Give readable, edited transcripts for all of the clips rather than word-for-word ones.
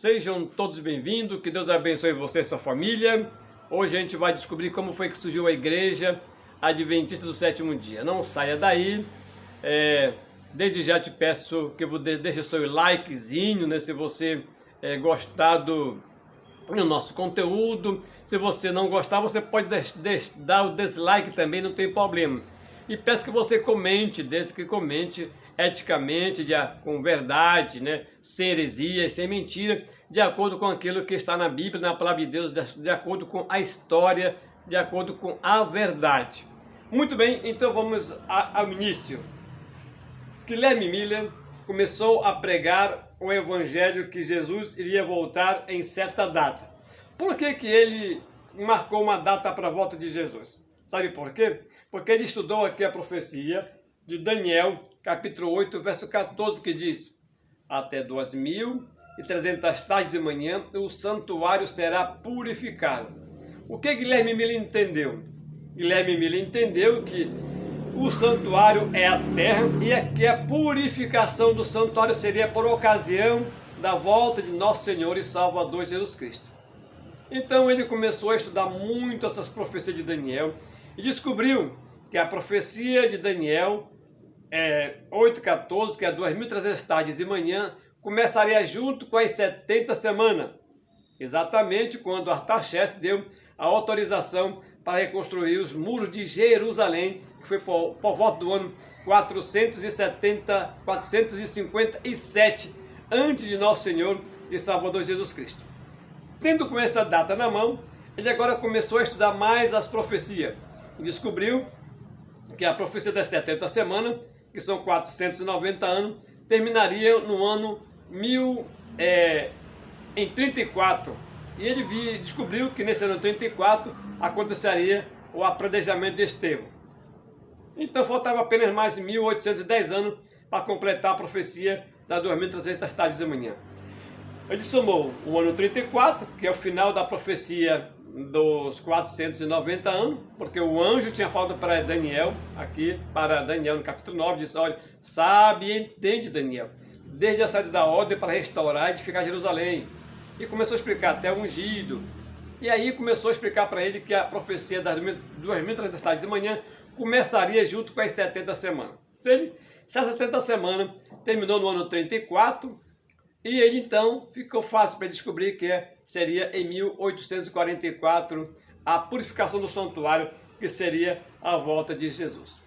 Sejam todos bem-vindos, que Deus abençoe você e sua família. Hoje a gente vai descobrir como foi que surgiu a Igreja Adventista do Sétimo Dia. Não saia daí. Desde já te peço que deixe o seu likezinho, né, se você gostar do nosso conteúdo. Se você não gostar, você pode dar o dislike também, não tem problema. E peço que você comente, desde que comente eticamente, com verdade, né, sem heresias, sem mentira, de acordo com aquilo que está na Bíblia, na palavra de Deus, de acordo com a história, de acordo com a verdade. Muito bem, então vamos ao início. Guilherme Miller começou a pregar o evangelho que Jesus iria voltar em certa data. Por que ele marcou uma data para a volta de Jesus? Sabe por quê? Porque ele estudou aqui a profecia de Daniel, capítulo 8, verso 14, que diz: até 2300 tardes de manhã, o santuário será purificado. O que Guilherme Miller entendeu? Guilherme Miller entendeu que o santuário é a terra e que a purificação do santuário seria por ocasião da volta de nosso Senhor e Salvador Jesus Cristo. Então ele começou a estudar muito essas profecias de Daniel e descobriu que a profecia de Daniel 8,14, que é 2300 tardes de manhã, começaria junto com as 70 semanas, exatamente quando Artaxerxes deu a autorização para reconstruir os muros de Jerusalém, que foi por volta do ano 457 antes de nosso Senhor e Salvador Jesus Cristo. Tendo com essa data na mão, ele agora começou a estudar mais as profecias e descobriu que a profecia das 70 semanas, que são 490 anos, terminaria no ano 34. E ele descobriu que nesse ano 34 aconteceria o apredejamento de Estevão. Então faltava apenas mais 1810 anos para completar a profecia das 2300 tardes de manhã. Ele somou o ano 34, que é o final da profecia dos 490 anos, porque o anjo tinha falado para Daniel, no capítulo 9, disse: olha, sabe e entende, Daniel, desde a saída da ordem para restaurar e edificar Jerusalém. E começou a explicar até o ungido. E aí começou a explicar para ele que a profecia das 2300 tardes de manhã começaria junto com as 70 semanas. Se as 70 semanas terminou no ano 34, e ele então ficou fácil para descobrir que seria em 1844 a purificação do santuário, que seria a volta de Jesus.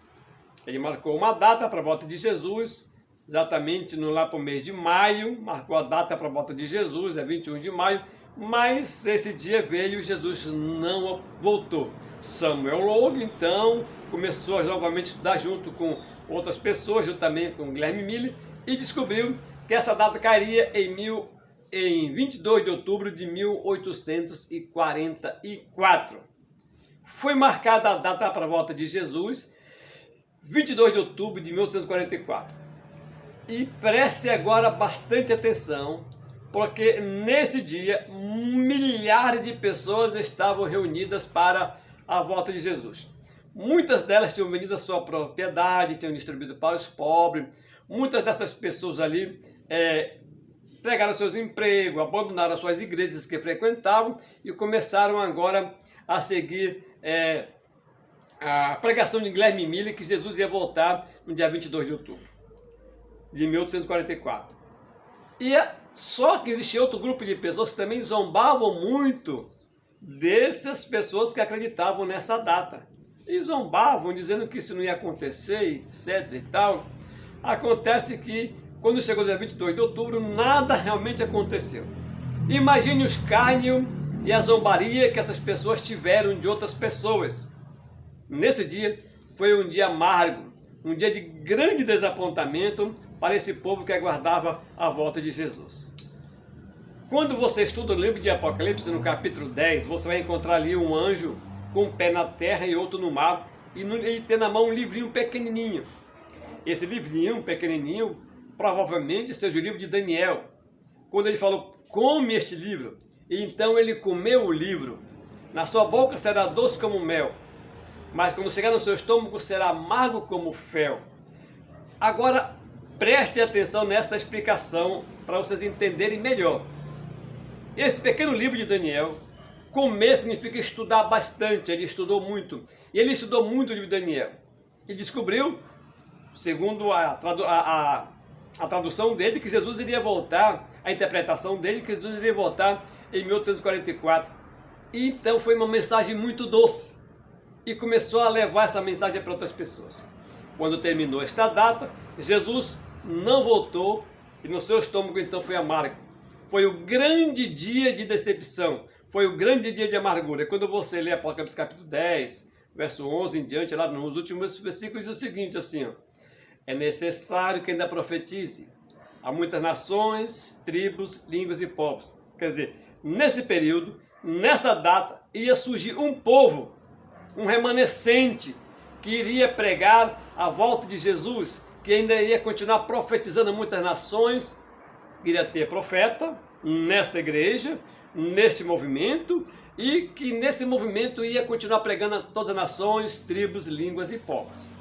Ele marcou uma data para a volta de Jesus, exatamente lá para o mês de maio, marcou a data para a volta de Jesus, é 21 de maio, mas esse dia veio e Jesus não voltou. Samuel Logue, então, começou a novamente estudar junto com outras pessoas, juntamente com Guilherme Miller, e descobriu que essa data cairia em 22 de outubro de 1844. Foi marcada a data para a volta de Jesus, 22 de outubro de 1844. E preste agora bastante atenção, porque nesse dia milhares de pessoas estavam reunidas para a volta de Jesus. Muitas delas tinham vendido a sua propriedade, tinham distribuído para os pobres. Muitas dessas pessoas ali entregaram seus empregos, abandonaram as suas igrejas que frequentavam e começaram agora a seguir a pregação de Guilherme Miller, que Jesus ia voltar no dia 22 de outubro de 1844. Só que existia outro grupo de pessoas que também zombavam muito dessas pessoas que acreditavam nessa data. E zombavam, dizendo que isso não ia acontecer, etc e tal. Acontece que, quando chegou o dia 22 de outubro, nada realmente aconteceu. Imagine o escárnio e a zombaria que essas pessoas tiveram de outras pessoas. Nesse dia, foi um dia amargo, um dia de grande desapontamento para esse povo que aguardava a volta de Jesus. Quando você estuda o livro de Apocalipse, no capítulo 10, você vai encontrar ali um anjo com um pé na terra e outro no mar, e ele tem na mão um livrinho pequenininho. Esse livrinho pequenininho provavelmente seja o livro de Daniel. Quando ele falou: come este livro, e então ele comeu o livro. Na sua boca será doce como mel, mas quando chegar no seu estômago será amargo como fel. Agora preste atenção nessa explicação para vocês entenderem melhor. Esse pequeno livro de Daniel, comer significa estudar bastante, ele estudou muito. E ele estudou muito o livro de Daniel. E descobriu, segundo a tradução dele, que Jesus iria voltar, a interpretação dele, que Jesus iria voltar em 1844. E então foi uma mensagem muito doce. E começou a levar essa mensagem para outras pessoas. Quando terminou esta data, Jesus não voltou e no seu estômago então foi amargo. Foi o grande dia de decepção, foi o grande dia de amargura. E quando você lê Apocalipse capítulo 10, verso 11 em diante, lá nos últimos versículos, diz o seguinte assim, ó, é necessário que ainda profetize a muitas nações, tribos, línguas e povos. Quer dizer, nesse período, nessa data, ia surgir um povo, um remanescente, que iria pregar a volta de Jesus, que ainda iria continuar profetizando a muitas nações, iria ter profeta nessa igreja, nesse movimento, e que nesse movimento ia continuar pregando a todas as nações, tribos, línguas e povos.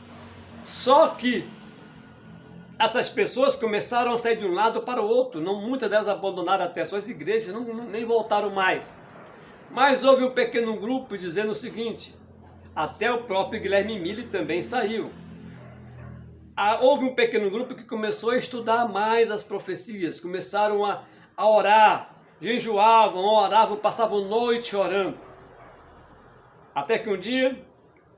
Só que essas pessoas começaram a sair de um lado para o outro, muitas delas abandonaram até suas igrejas, nem voltaram mais. Mas houve um pequeno grupo dizendo o seguinte, até o próprio Guilherme Mille também saiu. Houve um pequeno grupo que começou a estudar mais as profecias, começaram a orar, jejuavam, oravam, passavam noite orando. Até que um dia,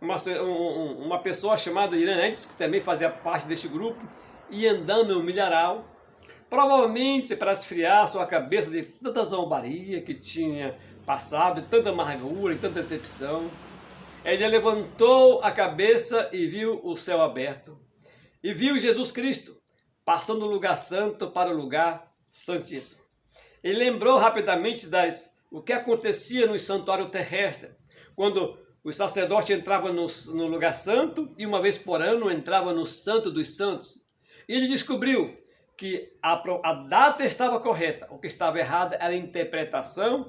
uma pessoa chamada Irã Edson, que também fazia parte deste grupo, ia andando no milharal, provavelmente para esfriar sua cabeça de tanta zombaria que tinha passado, de tanta amargura e tanta decepção. Ele levantou a cabeça e viu o céu aberto. E viu Jesus Cristo passando do lugar santo para o lugar santíssimo. Ele lembrou rapidamente o que acontecia no santuário terrestre, quando os sacerdotes entravam no lugar santo e uma vez por ano entravam no Santo dos Santos. E ele descobriu que a data estava correta, o que estava errado era a interpretação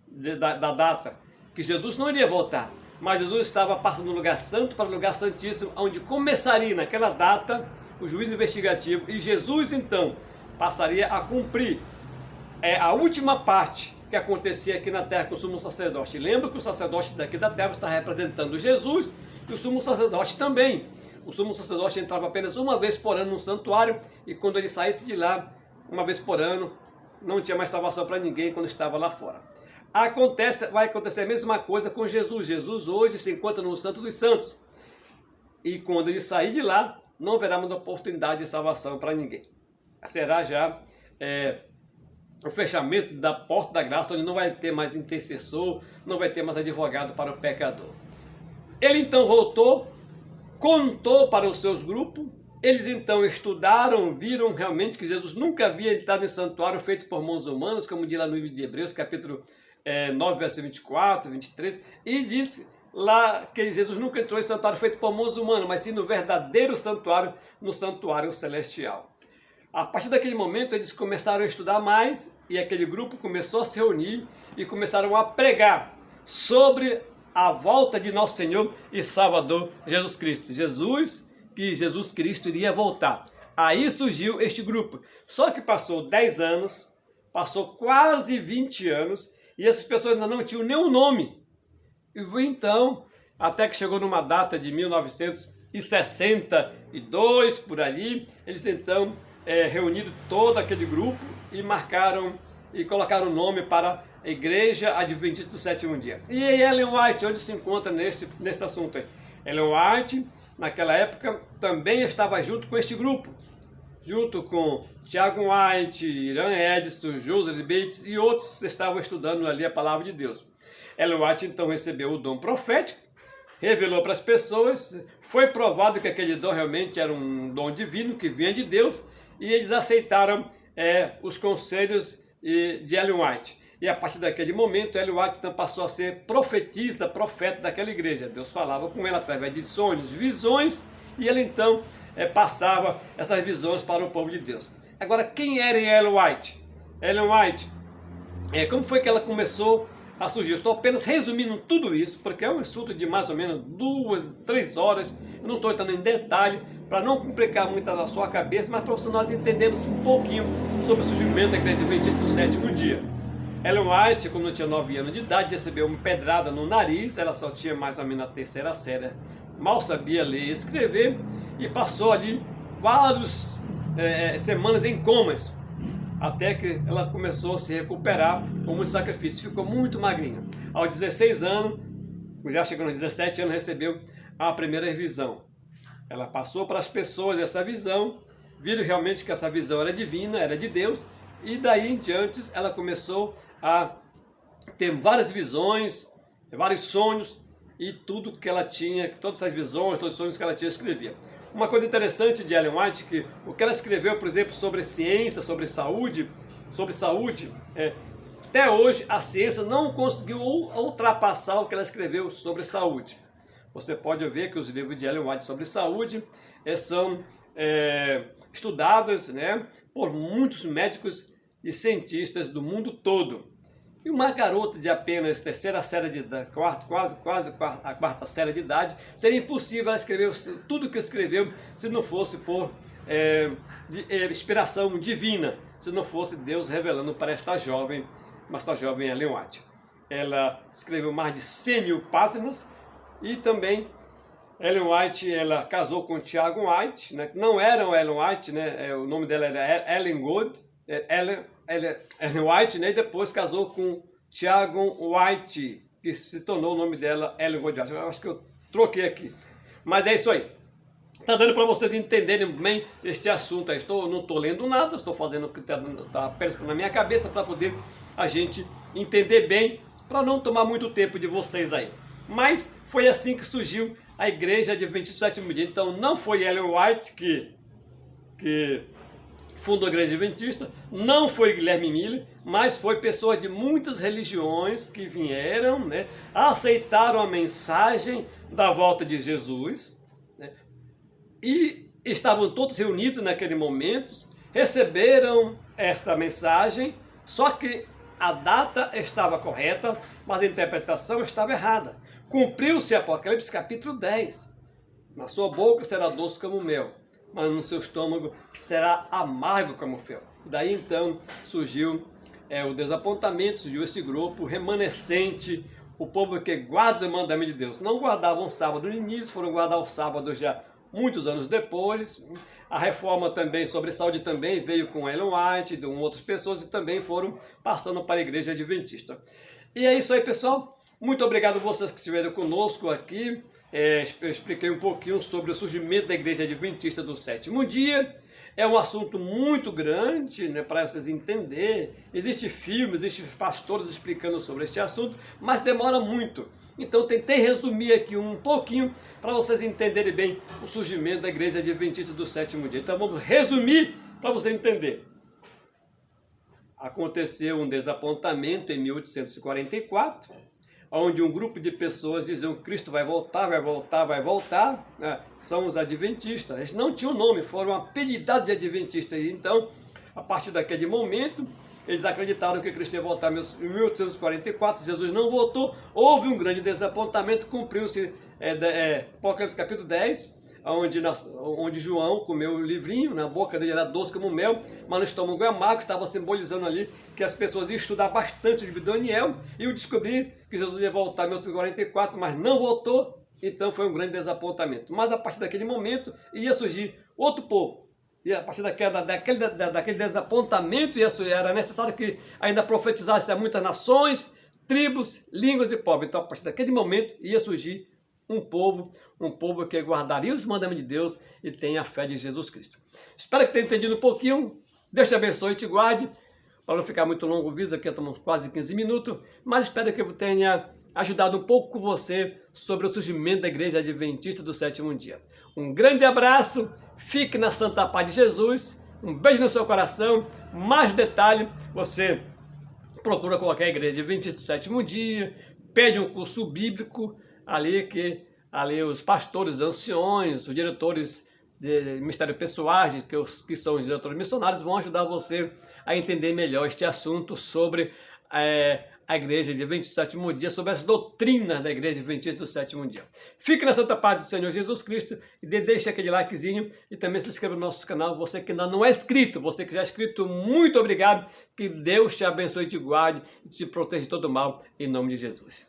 da data, que Jesus não iria voltar. Mas Jesus estava passando do lugar santo para o lugar santíssimo, onde começaria naquela data o juízo investigativo. E Jesus então passaria a cumprir a última parte que acontecia aqui na terra com o sumo sacerdote. Lembra que o sacerdote daqui da terra está representando Jesus e o sumo sacerdote também. O sumo sacerdote entrava apenas uma vez por ano no santuário e quando ele saísse de lá, uma vez por ano, não tinha mais salvação para ninguém quando estava lá fora. Vai acontecer a mesma coisa com Jesus. Jesus hoje se encontra no Santo dos Santos. E quando ele sair de lá, não haverá mais oportunidade de salvação para ninguém. Será já o fechamento da porta da graça, onde não vai ter mais intercessor, não vai ter mais advogado para o pecador. Ele então voltou, contou para os seus grupos. Eles então estudaram, viram realmente que Jesus nunca havia entrado em santuário feito por mãos humanas, como diz lá no livro de Hebreus, capítulo 9, verso 24, 23, e disse lá que Jesus nunca entrou em santuário feito por mãos humanas, mas sim no verdadeiro santuário, no santuário celestial. A partir daquele momento eles começaram a estudar mais e aquele grupo começou a se reunir e começaram a pregar sobre a volta de nosso Senhor e Salvador Jesus Cristo. Que Jesus Cristo iria voltar. Aí surgiu este grupo. Só que passou 10 anos, passou quase 20 anos, e essas pessoas ainda não tinham nenhum nome. E então, até que chegou numa data de 1962, por ali, eles então reuniram todo aquele grupo e marcaram e colocaram o nome para a Igreja Adventista do Sétimo Dia. E Ellen White, onde se encontra nesse assunto aí? Ellen White, naquela época, também estava junto com este grupo, junto com Tiago White, Irã Edson, Joseph Bates e outros que estavam estudando ali a palavra de Deus. Ellen White então recebeu o dom profético, revelou para as pessoas, foi provado que aquele dom realmente era um dom divino que vinha de Deus e eles aceitaram os conselhos de Ellen White. E a partir daquele momento, Ellen White então passou a ser profeta daquela igreja. Deus falava com ela através de sonhos, visões, e ela então passava essas visões para o povo de Deus. Agora, quem era Ellen White? Ellen White, como foi que ela começou a surgir? Eu estou apenas resumindo tudo isso, porque é um estudo de mais ou menos 2, 3 horas. Eu não estou entrando em detalhe, para não complicar muito a sua cabeça, mas para nós entendermos um pouquinho sobre o surgimento da Igreja Adventista do Sétimo Dia. Ellen White, quando tinha 9 anos de idade, recebeu uma pedrada no nariz, ela só tinha mais ou menos a terceira série, mal sabia ler e escrever, e passou ali várias semanas em comas, até que ela começou a se recuperar com muito sacrifício, ficou muito magrinha. Aos 16 anos, já chegando aos 17 anos, recebeu a primeira visão. Ela passou para as pessoas essa visão, viram realmente que essa visão era divina, era de Deus, e daí em diante ela começou a ter várias visões, vários sonhos, e tudo que ela tinha, todas essas visões, todos os sonhos que ela tinha, escrevia. Uma coisa interessante de Ellen White, que o que ela escreveu, por exemplo, sobre ciência, sobre saúde, até hoje a ciência não conseguiu ultrapassar o que ela escreveu sobre saúde. Você pode ver que os livros de Ellen White sobre saúde são estudados, né, por muitos médicos e cientistas do mundo todo. E uma garota de apenas terceira série de idade, quase a quarta série de idade, seria impossível ela escrever tudo que escreveu se não fosse por inspiração divina, se não fosse Deus revelando para esta jovem Ellen White. Ela escreveu mais de 100 mil páginas e também Ellen White, ela casou com Tiago White, né? Não era Ellen White, né? O nome dela era Ellen Gold, Ellen White, né? E depois casou com Tiago White, que se tornou o nome dela Ellen Gold. Eu acho que eu troquei aqui. Mas é isso aí. Tá dando para vocês entenderem bem este assunto. Não estou lendo nada, estou fazendo o que está aparecendo na minha cabeça para poder a gente entender bem, para não tomar muito tempo de vocês aí. Mas foi assim que surgiu a Igreja Adventista do Sétimo Dia. Então não foi Ellen White que fundou a Igreja Adventista, não foi Guilherme Miller, mas foi pessoas de muitas religiões que vieram, né, aceitaram a mensagem da volta de Jesus, né, e estavam todos reunidos naquele momento, receberam esta mensagem, só que a data estava correta, mas a interpretação estava errada. Cumpriu-se Apocalipse capítulo 10. Na sua boca será doce como mel, mas no seu estômago será amargo como fel. Daí então surgiu o desapontamento, surgiu esse grupo remanescente, o povo que guarda os mandamentos de Deus. Não guardavam o sábado no início, foram guardar o sábado já muitos anos depois. A reforma também sobre saúde também veio com Ellen White, com outras pessoas, e também foram passando para a Igreja Adventista. E é isso aí, pessoal. Muito obrigado a vocês que estiveram conosco aqui. Eu expliquei um pouquinho sobre o surgimento da Igreja Adventista do Sétimo Dia. É um assunto muito grande, né, para vocês entenderem. Existem filmes, existem pastores explicando sobre este assunto, mas demora muito. Então tentei resumir aqui um pouquinho para vocês entenderem bem o surgimento da Igreja Adventista do Sétimo Dia. Então vamos resumir para você entender. Aconteceu um desapontamento em 1844, onde um grupo de pessoas diziam que Cristo vai voltar, vai voltar, vai voltar, né? São os adventistas. Eles não tinham nome, foram apelidados de adventistas. Então, a partir daquele momento, eles acreditaram que Cristo ia voltar em 1844, Jesus não voltou, houve um grande desapontamento, cumpriu-se Apocalipse capítulo 10, onde João comeu o livrinho, na boca dele era doce como mel, mas no estômago é amargo, estava simbolizando ali que as pessoas iam estudar bastante o livro de Daniel e iam descobrir que Jesus ia voltar em 1944, mas não voltou, então foi um grande desapontamento. Mas a partir daquele momento ia surgir outro povo, e a partir daquele desapontamento era necessário que ainda profetizasse a muitas nações, tribos, línguas e povos. Então a partir daquele momento ia surgir um povo que guardaria os mandamentos de Deus e tenha a fé de Jesus Cristo. Espero que tenha entendido um pouquinho. Deus te abençoe e te guarde. Para não ficar muito longo o vídeo, aqui estamos quase 15 minutos, mas espero que eu tenha ajudado um pouco com você sobre o surgimento da Igreja Adventista do Sétimo Dia. Um grande abraço, fique na santa paz de Jesus, um beijo no seu coração. Mais detalhe, você procura qualquer Igreja Adventista do Sétimo Dia, pede um curso bíblico, ali os pastores, anciões, os diretores de ministério pessoais, que são os diretores missionários, vão ajudar você a entender melhor este assunto sobre a Igreja Adventista do Sétimo Dia, sobre as doutrinas da Igreja Adventista do Sétimo Dia. Fique na santa paz do Senhor Jesus Cristo e deixe aquele likezinho e também se inscreva no nosso canal. Você que ainda não é inscrito, você que já é inscrito, muito obrigado. Que Deus te abençoe, te guarde e te proteja de todo mal, em nome de Jesus.